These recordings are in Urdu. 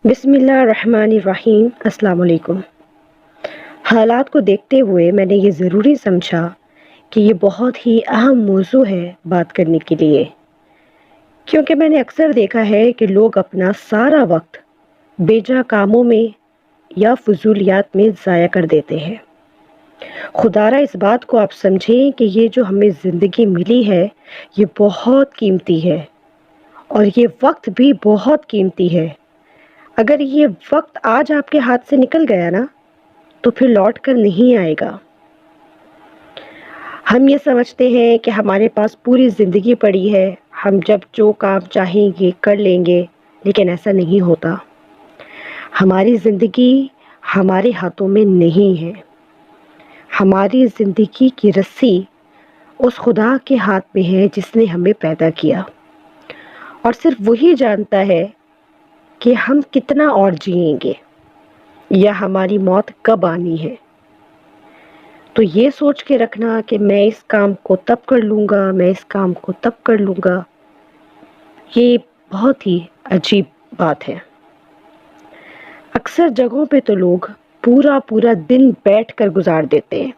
بسم اللہ الرحمن الرحیم۔ السلام علیکم۔ حالات کو دیکھتے ہوئے میں نے یہ ضروری سمجھا کہ یہ بہت ہی اہم موضوع ہے بات کرنے کے لیے، کیونکہ میں نے اکثر دیکھا ہے کہ لوگ اپنا سارا وقت بیجا کاموں میں یا فضولیات میں ضائع کر دیتے ہیں۔ خدارہ اس بات کو آپ سمجھیں کہ یہ جو ہمیں زندگی ملی ہے یہ بہت قیمتی ہے، اور یہ وقت بھی بہت قیمتی ہے۔ اگر یہ وقت آج آپ کے ہاتھ سے نکل گیا نا تو پھر لوٹ کر نہیں آئے گا۔ ہم یہ سمجھتے ہیں کہ ہمارے پاس پوری زندگی پڑی ہے، ہم جب جو کام چاہیں گے کر لیں گے، لیکن ایسا نہیں ہوتا۔ ہماری زندگی ہمارے ہاتھوں میں نہیں ہے۔ ہماری زندگی کی رسی اس خدا کے ہاتھ میں ہے جس نے ہمیں پیدا کیا، اور صرف وہی جانتا ہے کہ ہم کتنا اور جئیں گے یا ہماری موت کب آنی ہے۔ تو یہ سوچ کے رکھنا کہ میں اس کام کو تب کر لوں گا، میں اس کام کو تب کر لوں گا، یہ بہت ہی عجیب بات ہے۔ اکثر جگہوں پہ تو لوگ پورا پورا دن بیٹھ کر گزار دیتے ہیں۔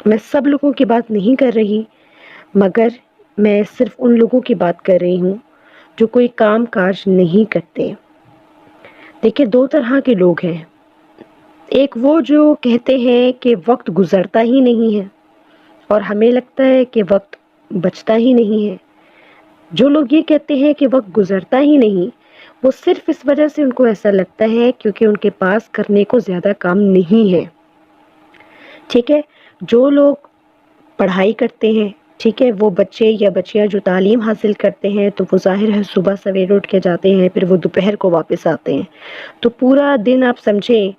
میں سب لوگوں کی بات نہیں کر رہی، مگر میں صرف ان لوگوں کی بات کر رہی ہوں جو کوئی کام کاج نہیں کرتے۔ دیکھیں، دو طرح کے لوگ ہیں۔ ایک وہ جو کہتے ہیں کہ وقت گزرتا ہی نہیں ہے، اور ہمیں لگتا ہے کہ وقت بچتا ہی نہیں ہے۔ جو لوگ یہ کہتے ہیں کہ وقت گزرتا ہی نہیں، وہ صرف اس وجہ سے ان کو ایسا لگتا ہے کیونکہ ان کے پاس کرنے کو زیادہ کام نہیں ہے۔ ٹھیک ہے، جو لوگ پڑھائی کرتے ہیں، ٹھیک ہے، وہ بچے یا بچیاں جو تعلیم حاصل کرتے ہیں تو وہ ظاہر ہے صبح سویرے اٹھ کے جاتے ہیں، پھر وہ دوپہر کو واپس آتے ہیں، تو پورا دن آپ سمجھیں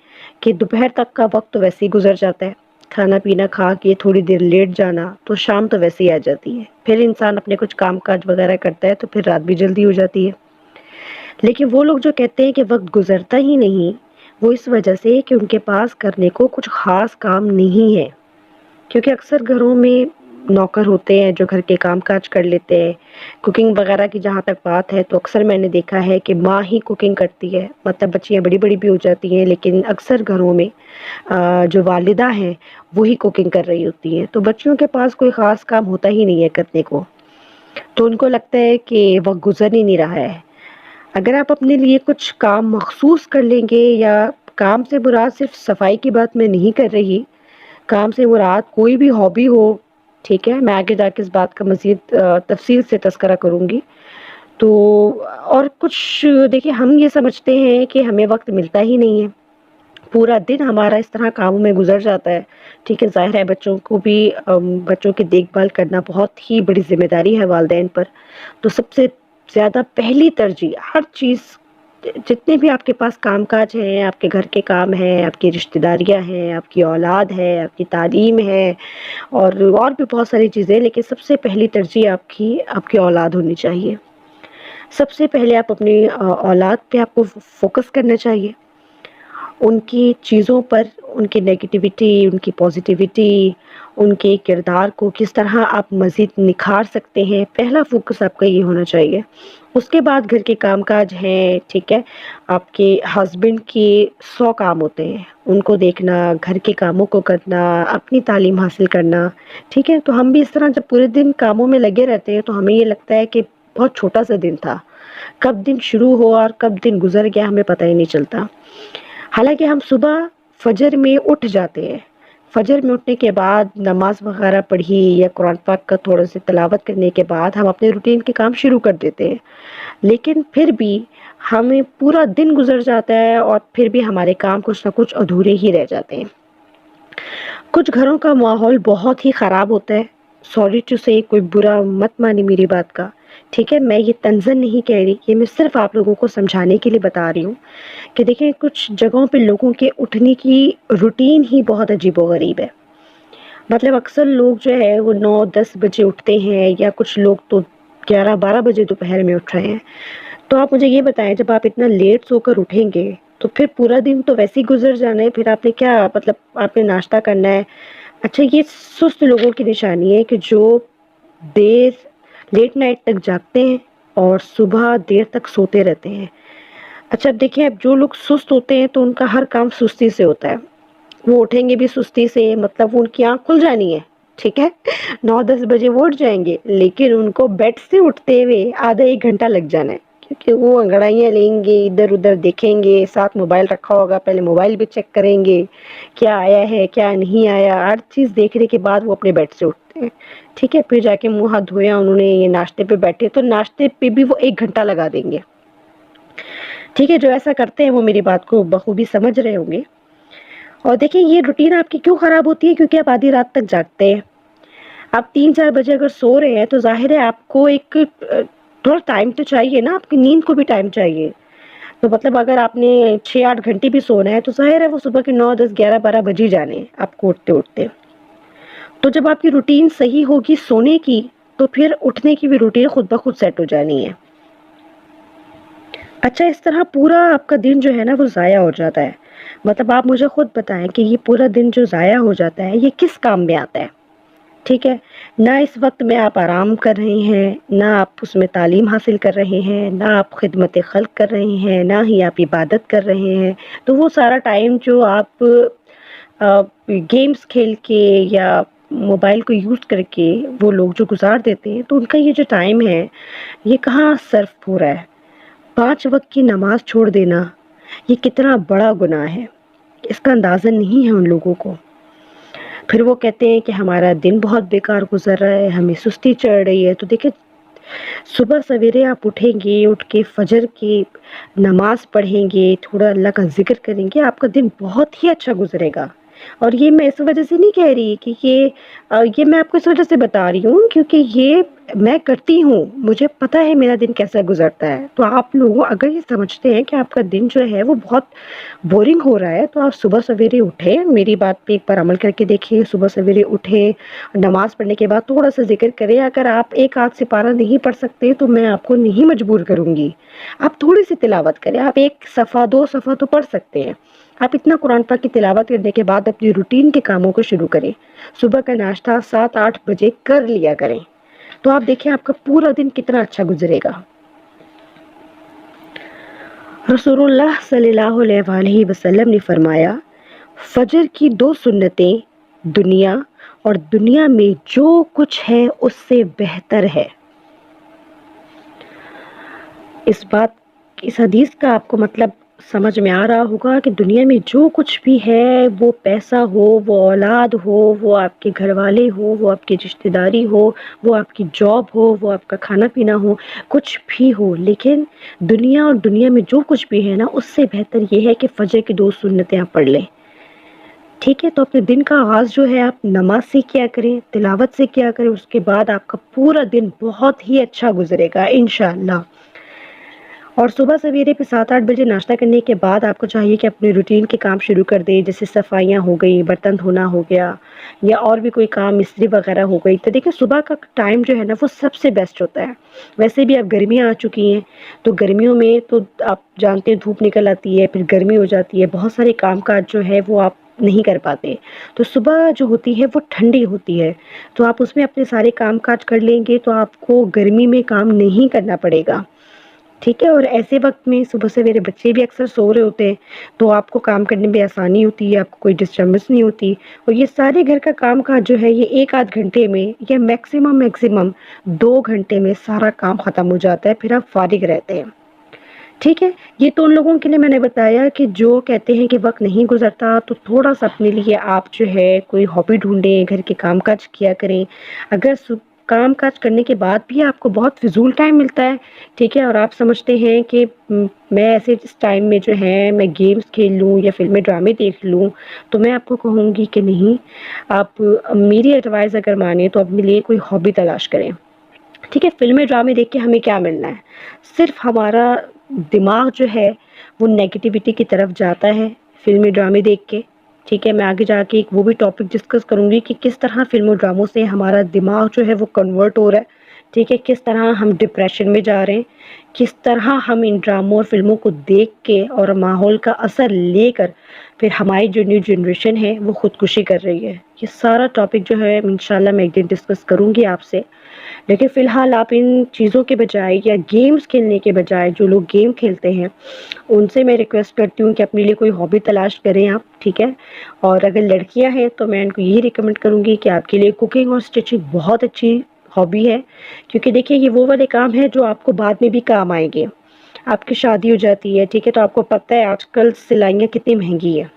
کہ دوپہر تک کا وقت تو ویسے ہی گزر جاتا ہے۔ کھانا پینا کھا کے تھوڑی دیر لیٹ جانا تو شام تو ویسے ہی آ جاتی ہے، پھر انسان اپنے کچھ کام کاج وغیرہ کرتا ہے تو پھر رات بھی جلدی ہو جاتی ہے۔ لیکن وہ لوگ جو کہتے ہیں کہ وقت گزرتا ہی نہیں، وہ اس وجہ سے کہ ان کے پاس کرنے کو کچھ خاص کام نہیں ہے، کیونکہ اکثر گھروں میں نوکر ہوتے ہیں جو گھر کے کام کاج کر لیتے ہیں۔ کوکنگ وغیرہ کی جہاں تک بات ہے تو اکثر میں نے دیکھا ہے کہ ماں ہی کوکنگ کرتی ہے، مطلب بچیاں بڑی بڑی بھی ہو جاتی ہیں لیکن اکثر گھروں میں جو والدہ ہیں وہی کوکنگ کر رہی ہوتی ہیں، تو بچیوں کے پاس کوئی خاص کام ہوتا ہی نہیں ہے کرنے کو، تو ان کو لگتا ہے کہ وقت گزر ہی نہیں رہا ہے۔ اگر آپ اپنے لیے کچھ کام مخصوص کر لیں گے، یا کام سے مراد صرف صفائی کی بات میں نہیں کر رہی، کام سے مراد کوئی بھی ہابی ہو، ٹھیک ہے، میں آگے جا کے اس بات کا مزید تفصیل سے تذکرہ کروں گی، تو اور کچھ دیکھیں، ہم یہ سمجھتے ہیں کہ ہمیں وقت ملتا ہی نہیں ہے، پورا دن ہمارا اس طرح کاموں میں گزر جاتا ہے۔ ٹھیک ہے، ظاہر ہے بچوں کو بھی بچوں کی دیکھ بھال کرنا بہت ہی بڑی ذمہ داری ہے والدین پر، تو سب سے زیادہ پہلی ترجیح ہر چیز، جتنے بھی آپ کے پاس کام کاج ہیں، آپ کے گھر کے کام ہیں، آپ کی رشتہ داریاں ہیں، آپ کی اولاد ہے، آپ کی تعلیم ہے، اور بھی بہت ساری چیزیں، لیکن سب سے پہلی ترجیح آپ کی اولاد ہونی چاہیے۔ سب سے پہلے آپ اپنی اولاد پہ آپ کو فوکس کرنا چاہیے، ان کی چیزوں پر، ان کی نیگیٹیوٹی، ان کی پازیٹیوٹی، ان کے کردار کو کس طرح آپ مزید نکھار سکتے ہیں، پہلا فوکس آپ کا یہ ہونا چاہیے۔ اس کے بعد گھر کے کام کاج ہیں، ٹھیک ہے، آپ کے ہسبینڈ کے 100 کام ہوتے ہیں، ان کو دیکھنا، گھر کے کاموں کو کرنا، اپنی تعلیم حاصل کرنا، ٹھیک ہے، تو ہم بھی اس طرح جب پورے دن کاموں میں لگے رہتے ہیں تو ہمیں یہ لگتا ہے کہ بہت چھوٹا سا دن تھا، کب دن شروع ہو اور کب دن گزر گیا ہمیں پتہ ہی نہیں چلتا۔ حالانکہ ہم صبح فجر میں اٹھ جاتے ہیں، فجر میں اٹھنے کے بعد نماز وغیرہ پڑھی یا قرآن پاک کا تھوڑا سی تلاوت کرنے کے بعد ہم اپنے روٹین کے کام شروع کر دیتے ہیں، لیکن پھر بھی ہمیں پورا دن گزر جاتا ہے اور پھر بھی ہمارے کام کچھ نہ کچھ ادھورے ہی رہ جاتے ہیں۔ کچھ گھروں کا ماحول بہت ہی خراب ہوتا ہے، سوری ٹو سے، کوئی برا مت مانی میری بات کا، ٹھیک ہے، میں یہ طنزاً نہیں کہہ رہی، یہ میں صرف آپ لوگوں کو سمجھانے کے لیے بتا رہی ہوں کہ دیکھیں کچھ جگہوں پہ لوگوں کے اٹھنے کی روٹین ہی بہت عجیب و غریب ہے۔ مطلب اکثر لوگ جو ہے وہ 9-10 بجے اٹھتے ہیں، یا کچھ لوگ تو 11-12 بجے دوپہر میں اٹھ رہے ہیں، تو آپ مجھے یہ بتائیں جب آپ اتنا لیٹ سو کر اٹھیں گے تو پھر پورا دن تو ویسے ہی گزر جانا ہے، پھر آپ نے کیا، مطلب آپ نے ناشتہ کرنا ہے۔ اچھا، یہ سست لوگوں کی نشانی ہے کہ جو لیٹ نائٹ تک جاگتے ہیں اور صبح دیر تک سوتے رہتے ہیں۔ اچھا اب دیکھیں، اب جو لوگ سست ہوتے ہیں تو ان کا ہر کام سستی سے ہوتا ہے، وہ اٹھیں گے بھی سستی سے، مطلب ان کی آنکھ کھل جانی ہے، ٹھیک ہے، 9-10 بجے وہ اٹھ جائیں گے، لیکن ان کو بیڈ سے اٹھتے ہوئے آدھا ایک گھنٹہ لگ جانا ہے، کیونکہ وہ انگڑائیاں لیں گے، ادھر ادھر دیکھیں گے، ساتھ موبائل رکھا ہوگا، پہلے موبائل بھی چیک کریں گے کیا آیا ہے کیا نہیں آیا، ہر چیز دیکھنے کے بعد وہ اپنے بیڈ سے اٹھتے ہیں، ٹھیک ہے، پھر جا کے منہ ہاتھ دھویا انہوں نے، یہ ناشتے پہ بیٹھے تو ناشتے پہ بھی وہ 1 گھنٹہ لگا دیں گے، ٹھیک ہے، جو ایسا کرتے ہیں وہ میری بات کو بخوبی سمجھ رہے ہوں گے۔ اور دیکھیں یہ روٹین آپ کی کیوں خراب ہوتی ہے، کیونکہ آپ آدھی رات تک جاگتے ہیں، آپ 3-4 بجے اگر سو رہے ہیں تو ظاہر ہے آپ کو ایک تھوڑا ٹائم تو چاہیے نا، آپ کی نیند کو بھی ٹائم چاہیے، تو مطلب اگر آپ نے 6-8 گھنٹے بھی سونا ہے تو ظاہر ہے وہ صبح کے 9-10-11-12 بج ہی جانے ہیں آپ کو اٹھتے اٹھتے، تو جب آپ کی روٹین صحیح ہوگی سونے کی تو پھر اٹھنے کی بھی روٹین خود بخود سیٹ ہو جانی ہے۔ اچھا اس طرح پورا آپ کا دن جو ہے نا وہ ضائع ہو جاتا ہے، مطلب آپ مجھے خود بتائیں کہ یہ پورا دن جو ضائع ہو جاتا ہے یہ کس کام میں آتا ہے، ٹھیک ہے، نہ اس وقت میں آپ آرام کر رہے ہیں، نہ آپ اس میں تعلیم حاصل کر رہے ہیں، نہ آپ خدمت خلق کر رہے ہیں، نہ ہی آپ عبادت کر رہے ہیں، تو وہ سارا ٹائم جو آپ گیمز کھیل کے یا موبائل کو یوز کر کے وہ لوگ جو گزار دیتے ہیں تو ان کا یہ جو ٹائم ہے یہ کہاں صرف ہو رہا ہے۔ 5 وقت کی نماز چھوڑ دینا یہ کتنا بڑا گناہ ہے، اس کا اندازہ نہیں ہے ان لوگوں کو، پھر وہ کہتے ہیں کہ ہمارا دن بہت بیکار گزر رہا ہے، ہمیں سستی چڑھ رہی ہے، تو دیکھیں صبح سویرے آپ اٹھیں گے، اٹھ کے فجر کی نماز پڑھیں گے، تھوڑا اللہ کا ذکر کریں گے، آپ کا دن بہت ہی اچھا گزرے گا۔ اور یہ میں اس وجہ سے نہیں کہہ رہی کہ یہ میں آپ کو اس وجہ سے بتا رہی ہوں کیونکہ یہ میں کرتی ہوں، مجھے پتا ہے میرا دن کیسا گزرتا ہے، تو آپ لوگ اگر یہ سمجھتے ہیں کہ آپ کا دن جو ہے وہ بہت بورنگ ہو رہا ہے تو آپ صبح سویرے اٹھیں، میری بات پہ ایک بار عمل کر کے دیکھیں، صبح سویرے اٹھیں، نماز پڑھنے کے بعد تھوڑا سا ذکر کریں، اگر آپ ایک آدھ سپارہ نہیں پڑھ سکتے تو میں آپ کو نہیں مجبور کروں گی، آپ تھوڑی سی تلاوت کریں، آپ 1 صفحہ 2 صفحہ تو پڑھ سکتے ہیں، آپ اتنا قرآن پاک کی تلاوت کرنے کے بعد اپنی روٹین کے کاموں کو شروع کریں، صبح کا ناشتہ 7-8 بجے کر لیا کریں، تو آپ دیکھیں آپ کا پورا دن کتنا اچھا گزرے گا۔ رسول اللہ صلی اللہ علیہ وآلہ وسلم نے فرمایا، فجر کی 2 سنتیں دنیا اور دنیا میں جو کچھ ہے اس سے بہتر ہے۔ اس حدیث کا آپ کو مطلب سمجھ میں آ رہا ہوگا کہ دنیا میں جو کچھ بھی ہے، وہ پیسہ ہو، وہ اولاد ہو، وہ آپ کے گھر والے ہو، وہ آپ کی رشتہ داری ہو، وہ آپ کی جاب ہو، وہ آپ کا کھانا پینا ہو، کچھ بھی ہو، لیکن دنیا اور دنیا میں جو کچھ بھی ہے نا اس سے بہتر یہ ہے کہ فجر کی 2 سنتیں آپ پڑھ لیں، ٹھیک ہے، تو اپنے دن کا آغاز جو ہے آپ نماز سے کیا کریں، تلاوت سے کیا کریں، اس کے بعد آپ کا پورا دن بہت ہی اچھا گزرے گا انشاءاللہ۔ اور صبح سویرے پہ 7-8 بجے ناشتہ کرنے کے بعد آپ کو چاہیے کہ اپنے روٹین کے کام شروع کر دیں، جیسے صفائیاں ہو گئی، برتن دھونا ہو گیا یا اور بھی کوئی کام مستری وغیرہ ہو گئی، تو دیکھیں صبح کا ٹائم جو ہے نا وہ سب سے بیسٹ ہوتا ہے، ویسے بھی اب گرمیاں آ چکی ہیں تو گرمیوں میں تو آپ جانتے ہیں دھوپ نکل آتی ہے، پھر گرمی ہو جاتی ہے، بہت سارے کام کاج جو ہے وہ آپ نہیں کر پاتے، تو صبح جو ہوتی ہے وہ ٹھنڈی ہوتی ہے، تو آپ اس میں اپنے سارے کام کاج کر لیں گے تو آپ کو گرمی میں کام نہیں کرنا پڑے گا، ٹھیک ہے، اور ایسے وقت میں صبح سویرے بچے بھی اکثر سو رہے ہوتے ہیں تو آپ کو کام کرنے میں آسانی ہوتی ہے، آپ کو کوئی ڈسٹربنس نہیں ہوتی، اور یہ سارے گھر کا کام کاج جو ہے یہ 1-8 گھنٹے میں یا میکسیمم 2 گھنٹے میں سارا کام ختم ہو جاتا ہے، پھر آپ فارغ رہتے ہیں، ٹھیک ہے، یہ تو ان لوگوں کے لیے میں نے بتایا کہ جو کہتے ہیں کہ وقت نہیں گزرتا، تو تھوڑا سا اپنے لیے آپ جو ہے کوئی ہابی ڈھونڈیں، گھر کے کام کاج کیا کریں، اگر کام کاج کرنے کے بعد بھی آپ کو بہت فضول ٹائم ملتا ہے، ٹھیک ہے، اور آپ سمجھتے ہیں کہ میں ایسے اس ٹائم میں جو ہے میں گیمز کھیل لوں یا فلمیں ڈرامے دیکھ لوں، تو میں آپ کو کہوں گی کہ نہیں، آپ میری ایڈوائز اگر مانیں تو اپنے لیے کوئی ہابی تلاش کریں، ٹھیک ہے، فلمیں ڈرامے دیکھ کے ہمیں کیا ملنا ہے، صرف ہمارا دماغ جو ہے وہ نیگیٹیوٹی کی طرف جاتا ہے فلمیں ڈرامے دیکھ کے، ٹھیک ہے، میں آگے جا کے ایک وہ بھی ٹاپک ڈسکس کروں گی کہ کس طرح فلموں ڈراموں سے ہمارا دماغ جو ہے وہ کنورٹ ہو رہا ہے، ٹھیک ہے، کس طرح ہم ڈپریشن میں جا رہے ہیں، کس طرح ہم ان ڈراموں اور فلموں کو دیکھ کے اور ماحول کا اثر لے کر پھر ہماری جو نیو جنریشن ہے وہ خودکشی کر رہی ہے، یہ سارا ٹاپک جو ہے انشاءاللہ میں ایک دن ڈسکس کروں گی آپ سے، لیکن فی الحال آپ ان چیزوں کے بجائے یا گیمز کھیلنے کے بجائے، جو لوگ گیم کھیلتے ہیں ان سے میں ریکویسٹ کرتی ہوں کہ اپنے لیے کوئی ہابی تلاش کریں آپ، ٹھیک ہے؟ اور اگر لڑکیاں ہیں تو میں ان کو یہی ریکمینڈ کروں گی کہ آپ کے لیے کوکنگ اور اسٹیچنگ بہت اچھی ہابی ہے، کیونکہ دیکھیے یہ وہ والے کام ہیں جو آپ کو بعد میں بھی کام آئیں گے۔ آپ کی شادی ہو جاتی ہے، ٹھیک ہے، تو آپ کو پتہ ہے آج کل سلائیاں کتنی مہنگی ہیں،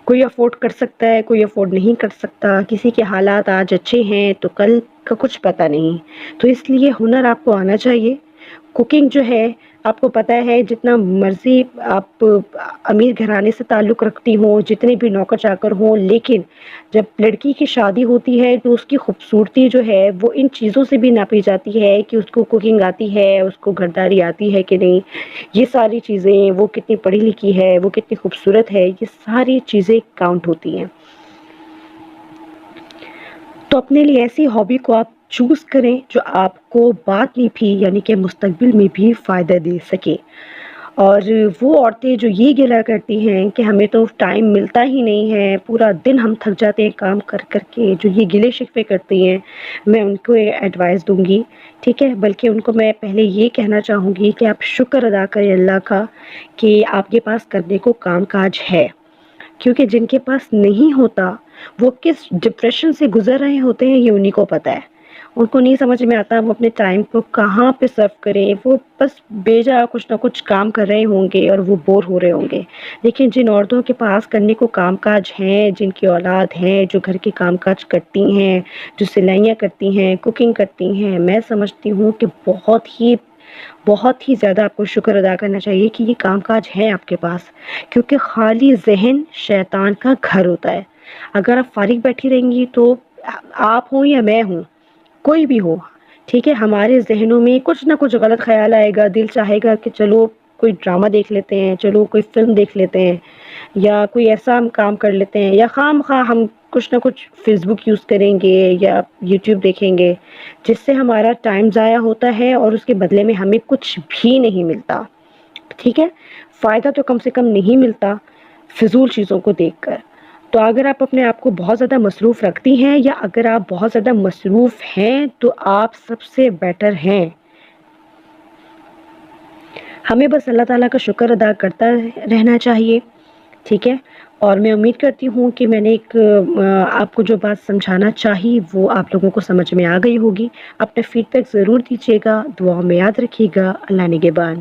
کوئی افورڈ کر سکتا ہے، کوئی افورڈ نہیں کر سکتا، کسی کے حالات آج اچھے ہیں تو کل کا کچھ پتہ نہیں، تو اس لیے ہنر آپ کو آنا چاہیے۔ کوکنگ جو ہے آپ کو پتہ ہے جتنا مرضی آپ امیر گھرانے سے تعلق رکھتی ہوں، جتنے بھی نوکر چاکر ہوں، لیکن جب لڑکی کی شادی ہوتی ہے تو اس کی خوبصورتی جو ہے وہ ان چیزوں سے بھی ناپی جاتی ہے کہ اس کو کوکنگ آتی ہے، اس کو گھرداری آتی ہے کہ نہیں، یہ ساری چیزیں، وہ کتنی پڑھی لکھی ہے، وہ کتنی خوبصورت ہے، یہ ساری چیزیں کاؤنٹ ہوتی ہیں۔ تو اپنے لیے ایسی ہابی کو آپ چوز کریں جو آپ کو بعد میں بھی یعنی کہ مستقبل میں بھی فائدہ دے سکے۔ اور وہ عورتیں جو یہ گلا کرتی ہیں کہ ہمیں تو ٹائم ملتا ہی نہیں ہے، پورا دن ہم تھک جاتے ہیں کام کر کر کے، جو یہ گلے شکوے کرتی ہیں، میں ان کو ایڈوائس دوں گی، ٹھیک ہے؟ بلکہ ان کو میں پہلے یہ کہنا چاہوں گی کہ آپ شکر ادا کریں اللہ کا کہ آپ کے پاس کرنے کو کام کاج ہے، کیونکہ جن کے پاس نہیں ہوتا وہ کس ڈپریشن سے گزر رہے ہوتے ہیں یہ انہی کو پتہ ہے۔ ان کو نہیں سمجھ میں آتا وہ اپنے ٹائم کو کہاں پہ صرف کریں، وہ بس بے جا کچھ نہ کچھ کام کر رہے ہوں گے اور وہ بور ہو رہے ہوں گے۔ لیکن جن عورتوں کے پاس کرنے کو کام کاج ہیں، جن کی اولاد ہیں، جو گھر کے کام کاج کرتی ہیں، جو سلائیاں کرتی ہیں، کوکنگ کرتی ہیں، میں سمجھتی ہوں کہ بہت ہی زیادہ آپ کو شکر ادا کرنا چاہیے کہ یہ کام کاج ہے آپ کے پاس، کیونکہ خالی ذہن شیطان کا گھر ہوتا ہے۔ اگر آپ فارغ بیٹھی رہیں گی تو آپ ہوں یا میں ہوں، کوئی بھی ہو، ٹھیک ہے، ہمارے ذہنوں میں کچھ نہ کچھ غلط خیال آئے گا، دل چاہے گا کہ چلو کوئی ڈرامہ دیکھ لیتے ہیں، چلو کوئی فلم دیکھ لیتے ہیں، یا کوئی ایسا ہم کام کر لیتے ہیں، یا خواہ مخواہ ہم کچھ نہ کچھ فیس بک یوز کریں گے یا یوٹیوب دیکھیں گے، جس سے ہمارا ٹائم ضائع ہوتا ہے اور اس کے بدلے میں ہمیں کچھ بھی نہیں ملتا، ٹھیک ہے؟ فائدہ تو کم سے کم نہیں ملتا فضول چیزوں کو دیکھ کر۔ تو اگر آپ اپنے آپ کو بہت زیادہ مصروف رکھتی ہیں یا اگر آپ بہت زیادہ مصروف ہیں تو آپ سب سے بیٹر ہیں۔ ہمیں بس اللہ تعالیٰ کا شکر ادا کرتا رہنا چاہیے، ٹھیک ہے؟ اور میں امید کرتی ہوں کہ میں نے ایک آپ کو جو بات سمجھانا چاہی وہ آپ لوگوں کو سمجھ میں آ گئی ہوگی۔ اپنا فیڈ بیک ضرور دیجیے گا، دعاؤں میں یاد رکھیے گا۔ اللہ نگہبان۔